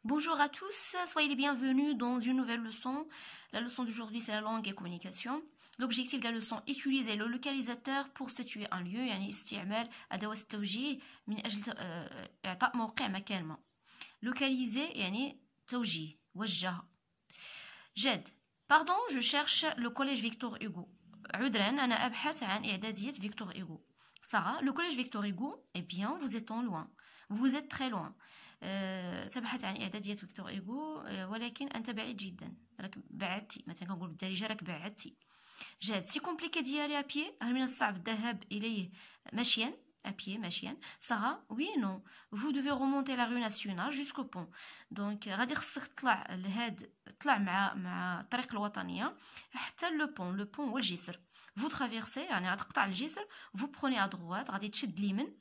Bonjour à tous, soyez les bienvenus dans une nouvelle leçon. La leçon d'aujourd'hui, c'est la langue et communication. L'objectif de la leçon, utiliser le localisateur pour situer un lieu, يعني استعمال أدوات التوجيه من أجل إعطاء موقع مكان ما. Localiser يعني توجيه وجه. جد Pardon, je cherche le collège Victor Hugo. عذرا أنا أبحث عن إعدادية Victor Hugo. Sarah, le collège Victor Hugo, eh bien, vous êtes en loin. Vous êtes très loin. تبحث عن إعدادية فيكتور إيغو ولكن أنت بعيد جدا. راك بعدتي، مثلا كنقول بالدارجة راك بعدتي. جاد سي كومبليكي d'y aller à pied. هل من الصعب الذهاب إليه مشيا؟ à pied, مشيا. Sarah, oui et non. Vous devez remonter la rue nationale jusqu'au pont. Donc غادي خصك تطلع لهاد تطلع مع الطريق الوطنية حتى لو بون هو الجسر. Vous traversez يعني غتقطع الجسر. Vous prenez à droite غادي تشد اليمين.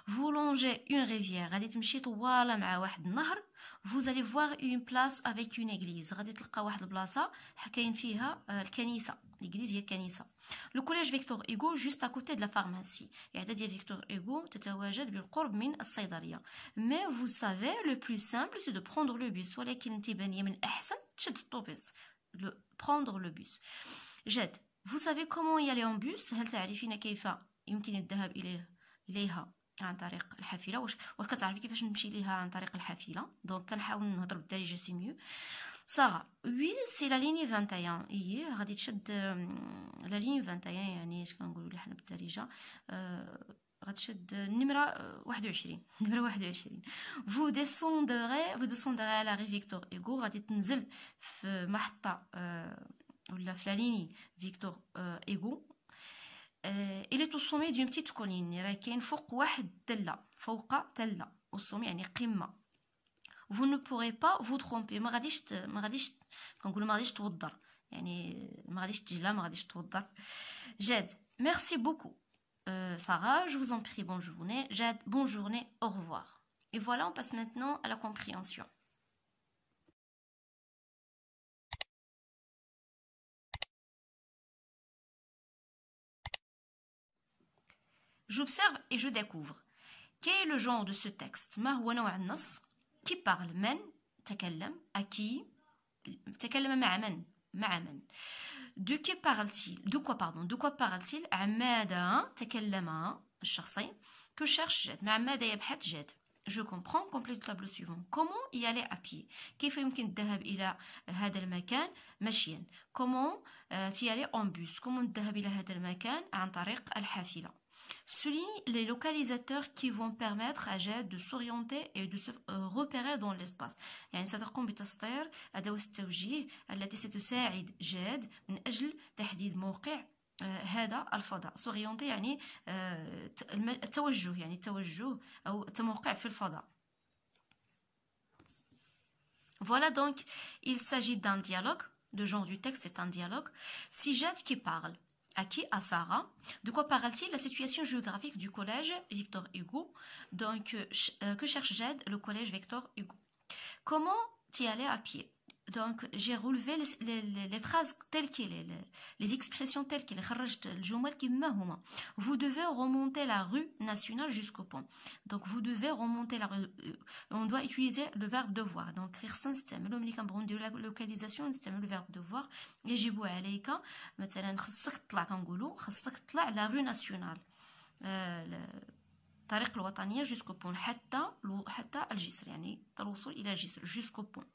Vous longez une rivière, غادي تمشي طوالة مع واحد النهر. Vous allez voir une place avec une église, غادي تلقى واحد البلاصة كاين فيها الكنيسة. l'église هي الكنيسة. Le collège Victor Hugo juste à côté de la pharmacie. إعدادية فيكتور إيغو تتواجد بالقرب من الصيدلية. Mais vous savez, le plus simple c'est de prendre le bus. ولكن تيبان لي من الأحسن تشد الطوبيس. prendre le bus. جد Vous savez comment y aller en bus؟ هل تعرفين كيف يمكن الذهاب إليها عن طريق الحافله؟ واش كتعرفي كيفاش نمشي ليها عن طريق الحافله؟ دونك كنحاول نهضر بالدارجه سي ميو. ساره وي سي لا ليني 21 هي غادي تشد لا ليني 21 يعني اش كنقولوا لها حنا بالدارجه غتشد النمره 21 النمره 21. vous descendrez à la rue Victor Hugo غادي تنزل في محطه ولا في لا ليني فيكتور ايغو. Il est au sommet d'une petite colline. راه كاين فوق واحد تلة، فوق تلة. au sommet يعني قمة. Vous ne pourrez pas vous tromper. ما غاديش كنقولوا ما غاديش توضر، يعني ما غاديش تجلى، ما غاديش توضر. جاد merci beaucoup. Sarah, je vous en prie, bonne journée. Jade, bonne journée, au revoir. Et voilà, on passe maintenant à la compréhension. J'observe et je découvre. Quel est le genre de ce texte؟ ما هو نوع النص؟ qui parle؟ من تكلم؟ à qui؟ تكلم مع من؟ مع من؟ de qui parle-t-il؟ de quoi parle-t-il؟ عن ماذا تكلم الشخصين؟ que cherche جاد؟ مع ماذا يبحث جاد؟ Je comprends, complète le tableau suivant. Comment y aller à pied؟ كيف يمكن الذهاب إلى هذا المكان مشيا؟ Comment y aller en bus؟ comment الذهاب إلى هذا المكان عن طريق الحافلة؟ Souligne les localisateurs qui vont permettre à Jade de s'orienter et de se repérer dans l'espace. يعني ستقوم بتسطير أدوات التوجيه التي ستساعد جاد من أجل تحديد موقع هذا الفضاء. s'orienter يعني التوجه، يعني التوجه أو التموقع في الفضاء. Voilà donc, il s'agit d'un dialogue. Le genre du texte c'est un dialogue. Si Jade qui parle, à qui? À Sarah. De quoi parle-t-il? La situation géographique du collège Victor Hugo. Donc, que cherche Jade? Le collège Victor Hugo. Comment y aller à pied? Donc, j'ai relevé les phrases telles qu'elles, les expressions telles qu'elles. خرجت الجمل كما هما. Vous devez remonter la rue nationale jusqu'au pont. Donc, vous devez remonter la rue. On doit utiliser le verbe devoir. Donc, خصنا نستعملو ملي كنبغيو نديرو لا لوكاليزاسيون نستعملو le verbe devoir. يجب عليك مثلا خصك تطلع، كنقولو خصك تطلع لا rue nationale. الطريق الوطنية jusqu'au pont حتى الجسر، يعني الوصول إلى الجسر jusqu'au pont.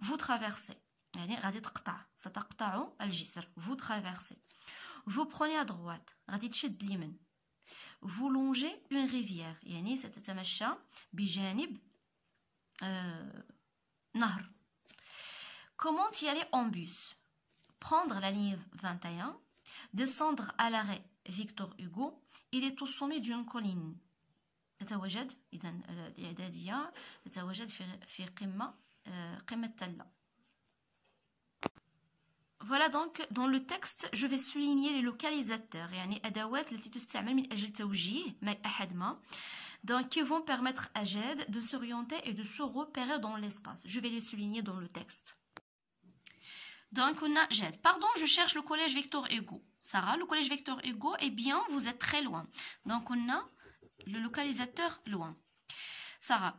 Vous traversez يعني غادي تقطع، ستقطع الجسر. Vous traversez. Vous prenez à droite غادي تشد اليمين. Vous longez une rivière يعني ستتمشى بجانب نهر. Comment y aller en bus؟ Prendre la ligne 21, descendre à l'arrêt Victor Hugo. Il est au sommet d'une colline. تتواجد إذا الإعدادية تتواجد في قمة تلة. Voilà donc dans le texte je vais souligner les localisateurs يعني أدوات التي تستعمل من أجل توجيه أحد ما. Donc qui vont permettre à Jade de s'orienter et de se repérer dans l'espace. Je vais les souligner dans le texte. Donc on a Jade. Pardon, je cherche le collège Victor Hugo. Sarah, le collège Victor Hugo, eh bien vous êtes très loin. Donc on a le localisateur loin. Sarah,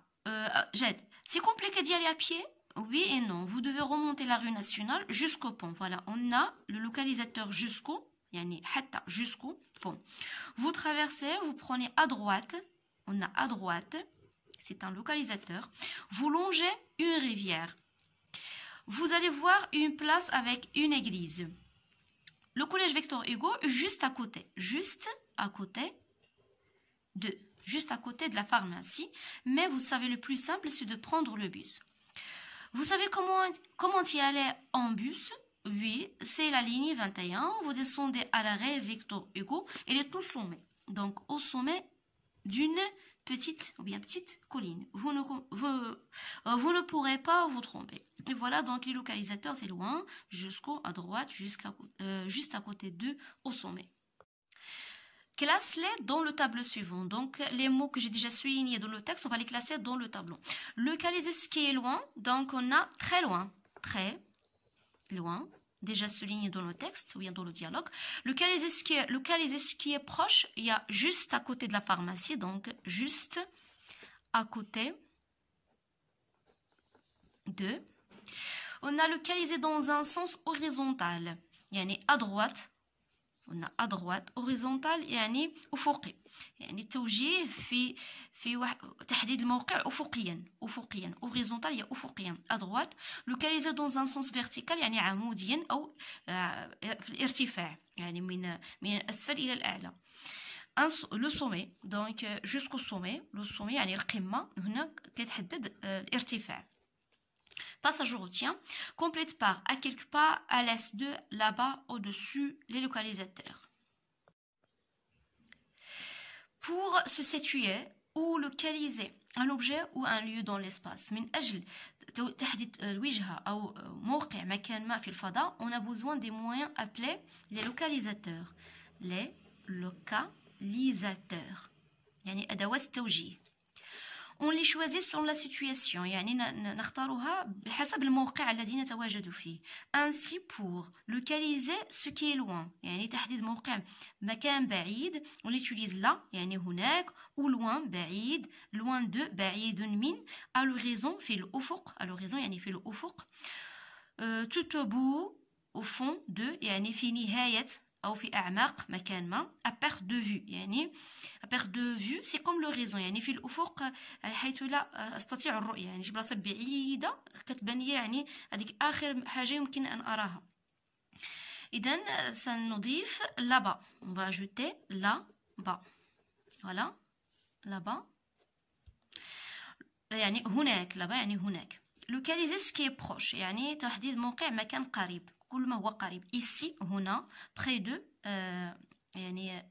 Jade, C'est compliqué d'y aller à pied? Oui et non. Vous devez remonter la rue nationale jusqu'au pont. Voilà, on a le localisateur jusqu'au, yani hatta, jusqu'au pont. Vous traversez, vous prenez à droite. On a à droite, c'est un localisateur. Vous longez une rivière. Vous allez voir une place avec une église. Le collège Victor Hugo, juste à côté de la pharmacie. Mais vous savez, le plus simple, c'est de prendre le bus. Vous savez comment y aller en bus? Oui, c'est la ligne 21. Vous descendez à l'arrêt Victor Hugo. Elle est au sommet. Donc, au sommet d'une petite colline. Vous ne pourrez pas vous tromper. Et voilà, donc les localisateurs, c'est loin, à droite, juste à côté d'eux, au sommet. Classe-les dans le tableau suivant. Donc, les mots que j'ai déjà soulignés dans le texte, on va les classer dans le tableau. Localiser ce qui est loin, donc on a très loin, déjà souligné dans le texte ou bien dans le dialogue. Localiser ce qui est proche, il y a juste à côté de la pharmacie, donc juste à côté de. On a localisé dans un sens horizontal, yani à droite. On a à droite horizontal يعني أفقي يعني التوجيه في تحديد الموقع أفقيا horizontal هي أفقيا à droite localisé dans un sens vertical يعني عموديا أو في الارتفاع يعني من الأسفل إلى الأعلى le sommet donc jusqu'au sommet le sommet يعني القمة هنا كتحدد الارتفاع. Passage au routien, complète par à quelque part, à l'est de, là-bas, au-dessus, les localisateurs. Pour se situer ou localiser un objet ou un lieu dans l'espace, من أجل تحديد الوجهة أو موقع مكان ما في الفضاء, on a besoin des moyens appelés les localisateurs. Les localisateurs. يعني أدوات التوجيه. On les choisit selon la situation يعني نختارها بحسب الموقع الذي نتواجد فيه. Ainsi pour localiser ce qui est loin يعني تحديد موقع مكان بعيد on l'utilise là يعني هناك ou loin بعيد loin de بعيد من à l'horizon في الأفق à l'horizon يعني في الأفق tout au bout au fond de يعني في نهاية أو في أعماق مكان ما à perte de vue يعني à perte de vue c'est comme l'horizon يعني في الأفق حيث لا أستطيع الرؤية يعني شي بلاصة بعيدة كتبان لي يعني هذيك آخر حاجة يمكن أن أراها. إذن سنضيف là-bas on va ajouter là-bas voilà là-bas يعني هناك là-bas يعني هناك. localiser ce qui est proche يعني تحديد موقع مكان قريب كل ما هو قريب. ici هنا près de يعني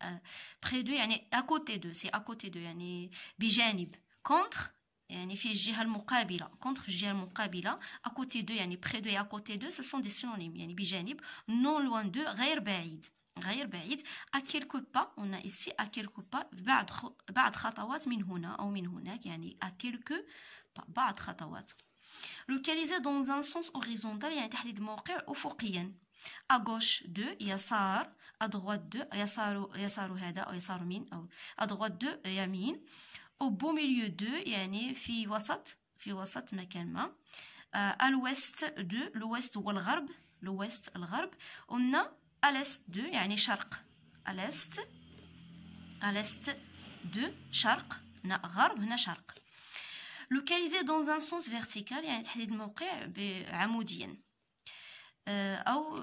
près de يعني à côté de c'est à côté de يعني بجانب contre يعني في الجهة المقابلة contre الجهة المقابلة à côté de يعني près de et à côté de ce sont des synonymes يعني بجانب non loin de غير بعيد à quelques pas on a ici à quelques pas بعد خطوات من هنا أو من هناك يعني à quelques pas بعد خطوات. localisé dans un sens horizontal يعني تحديد موقع أفقيا à gauche de يسار à droite de يسار هذا أو يسار من أو à droite de يمين au beau milieu de يعني في وسط مكان ما à l'ouest de l'ouest والغرب l'ouest الغرب on a à l'est de يعني شرق à l'est de شرق هنا غرب هنا شرق. localisé dans un sens vertical يعني تحديد الموقع عموديا أو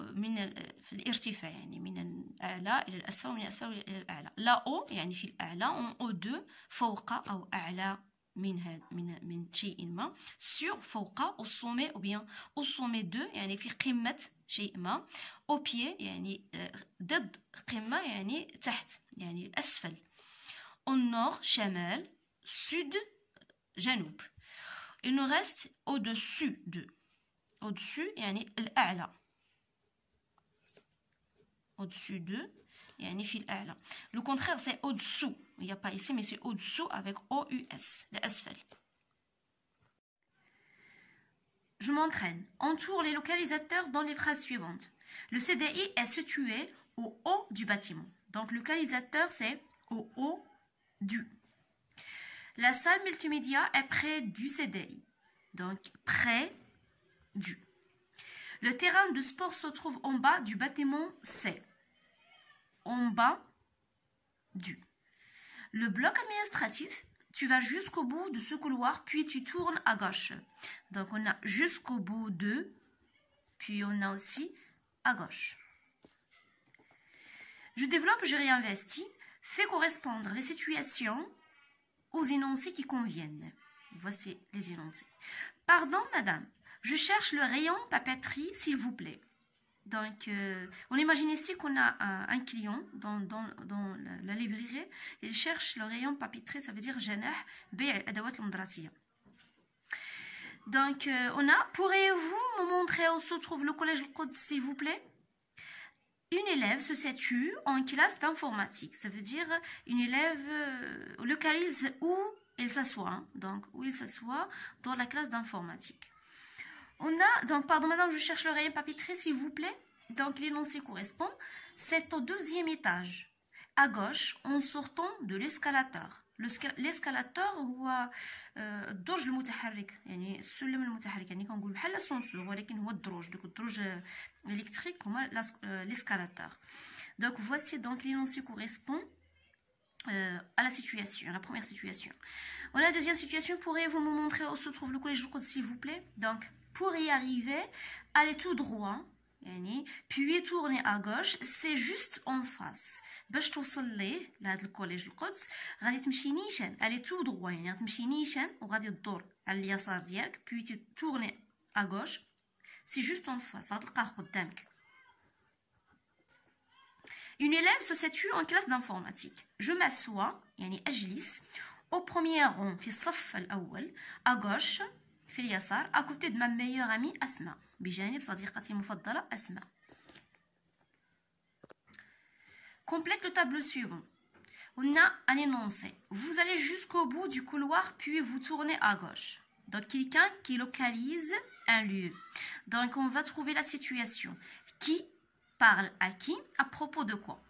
في الارتفاع يعني من الأعلى إلى الأسفل ومن الأسفل إلى الأعلى. لا أو يعني في الأعلى en haut de فوق أو أعلى من شيء ما sur فوق au sommet ou bien au sommet de يعني في قمة شيء ما au pied يعني ضد قمة يعني تحت يعني الأسفل au nord شمال sud جنوب. il nous reste au-dessus de au-dessus يعني الأعلى au-dessus de يعني في الأعلى. le contraire c'est au-dessous il n'y a pas ici mais c'est au-dessous avec OUS الأسفل. je m'entraîne. Entoure les localisateurs dans les phrases suivantes. Le CDI est situé au haut du bâtiment. Donc le localisateur c'est au haut du. La salle multimédia est près du CDI. donc près du. Le terrain de sport se trouve en bas du bâtiment C. En bas du. Le bloc administratif, tu vas jusqu'au bout de ce couloir, puis tu tournes à gauche. Donc on a jusqu'au bout de, puis on a aussi à gauche. Je développe, je réinvestis, fais correspondre les situations aux énoncés qui conviennent. Voici les énoncés. Pardon, madame, je cherche le rayon papeterie, s'il vous plaît. Donc, on imagine ici qu'on a un client dans la librairie. Il cherche le rayon papeterie, ça veut dire janah bay' adawat al-madrasiya. Donc, on a, pourriez-vous me montrer où se trouve le collège Al-Quds, s'il vous plaît? Une élève se situe en classe d'informatique. Ça veut dire une élève localise où il s'assoit. Donc, où il s'assoit dans la classe d'informatique. On a, donc, pardon, madame, je cherche le rayon papeterie, s'il vous plaît. Donc, l'énoncé correspond. C'est au 2e étage, à gauche, en sortant de l'escalator. الاسكالاتور هو الدرج المتحرك يعني السلم المتحرك يعني كنقول بحال الاسانسور ولكن هو الدروج دوك الدروج الكتريك هما l'escalator. Donc voici donc l'énoncé correspond à la situation, la première situation. On a la deuxième situation. Pourriez-vous me montrer où se trouve le collège Al-Quds, s'il vous plaît? Donc pour y arriver, allez tout droit يعني puis tourner à gauche, c'est juste en face. باش توصل ليه لهاد الكوليج القدس غادي تمشي نيشان الي تو دروا يعني غتمشي نيشان وغادي تدور على اليسار ديالك puis tourner à gauche, c'est juste en face غتلقاه قدامك. Une élève se situe en classe d'informatique. Je m'assois يعني أجلس au premier rang في الصف الأول à gauche في اليسار à côté de ma meilleure amie أسماء بجانب صديقتي المفضلة أسماء. Complète le tableau suivant. On a un énoncé. Vous allez jusqu'au bout du couloir, puis vous tournez à gauche. Donc, quelqu'un qui localise un lieu. Donc, on va trouver la situation. Qui parle à qui? À propos de quoi?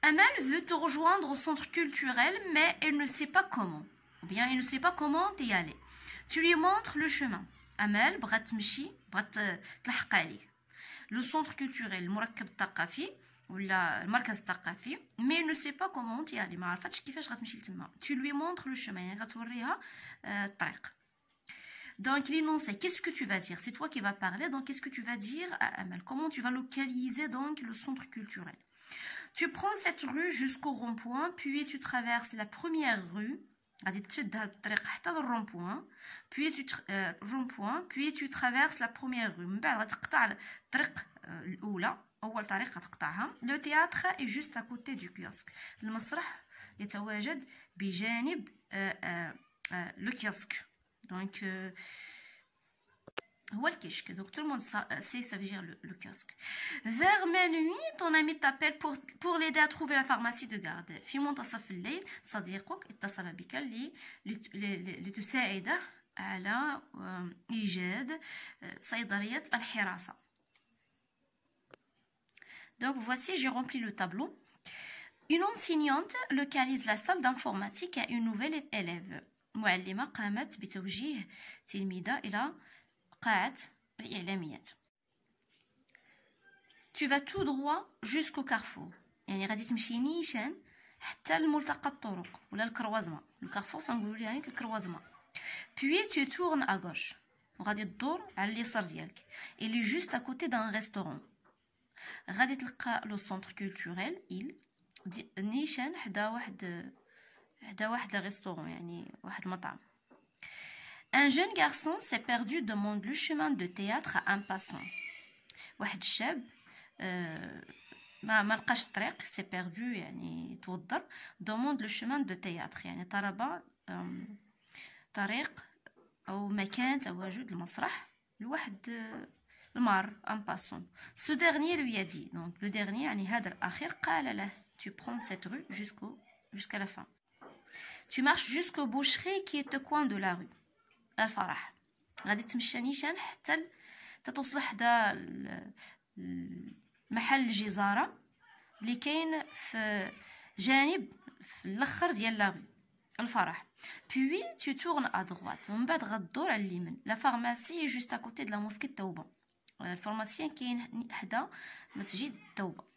Amal veut te rejoindre au centre culturel, mais elle ne sait pas comment. Ou bien, elle ne sait pas comment y aller. Tu lui montres le chemin. Amal بغات تمشي بغات تلحق عليك. Le centre culturel, المركب الثقافي ولا المركز الثقافي, mais elle ne sait pas comment y aller. ما عرفتش كيفاش غتمشي لتما. Tu lui montres le chemin, يعني غتوريها الطريق. Donc l'énoncé, qu'est-ce que tu vas dire? C'est toi qui vas parler, donc qu'est-ce que tu vas dire à Amal? Comment tu vas localiser donc le centre culturel? Tu prends cette rue jusqu'au rond-point, puis tu traverses la première rue. غادي تشد هاد الطريق حتى للرون-بوين, puis tu traverses la première rue. من بعد غتقطع الطريق الاولى, اول طريق غتقطعها. Le théâtre est juste à côté du kiosque. المسرح يتواجد بجانب le kiosque. Donc هو الكشك. Donc tout le monde sait, ça veut dire le kiosque. Vers minuit, ton ami t'appelle pour l'aider à trouver la pharmacie de garde. في منتصف الليل صديقك اتصل بك لتساعده على إيجاد صيدلية الحراسة. Donc voici, j'ai rempli le tableau. Une enseignante localise la salle d'informatique à une nouvelle élève. معلمة قامت بتوجيه تلميذة إلى قاعة الإعلاميات. Tu vas tout droit jusqu'au carrefour. يعني غادي تمشي نيشان حتى لملتقى الطرق ولا الكروازمة. الكارفور تنقولوا ليه يعني الكروازمة. Puis tu tournes à gauche. وغادي تدور على اليسار ديالك. Il est juste à côté d'un restaurant. غادي تلقى لو سونتر كولتوريل إل نيشان حدا واحد ريستورون يعني واحد المطعم. Un jeune garçon s'est perdu, demande le chemin de théâtre à un passant. واحد الشاب ما لقاش الطريق, s'est perdu يعني توضر, demande le chemin de théâtre يعني طلب طريق أو مكان تواجد المسرح لواحد المار un passant. Ce dernier lui a dit, donc le dernier يعني هذا الأخير قال له, tu prends cette rue jusqu'à la fin. Tu marches jusqu'au boucherie qui est au coin de la rue. الفرح غادي تمشى نيشان حتى توصل حدا محل الجزارة اللي كاين في جانب في الاخر ديال لا رue الفرح. Puis tu tournes à droite. ومن بعد غدور على اليمين. La pharmacie est juste à côté de la mosquée de Tauba. الفارماسيان كاين حدا مسجد التوبة.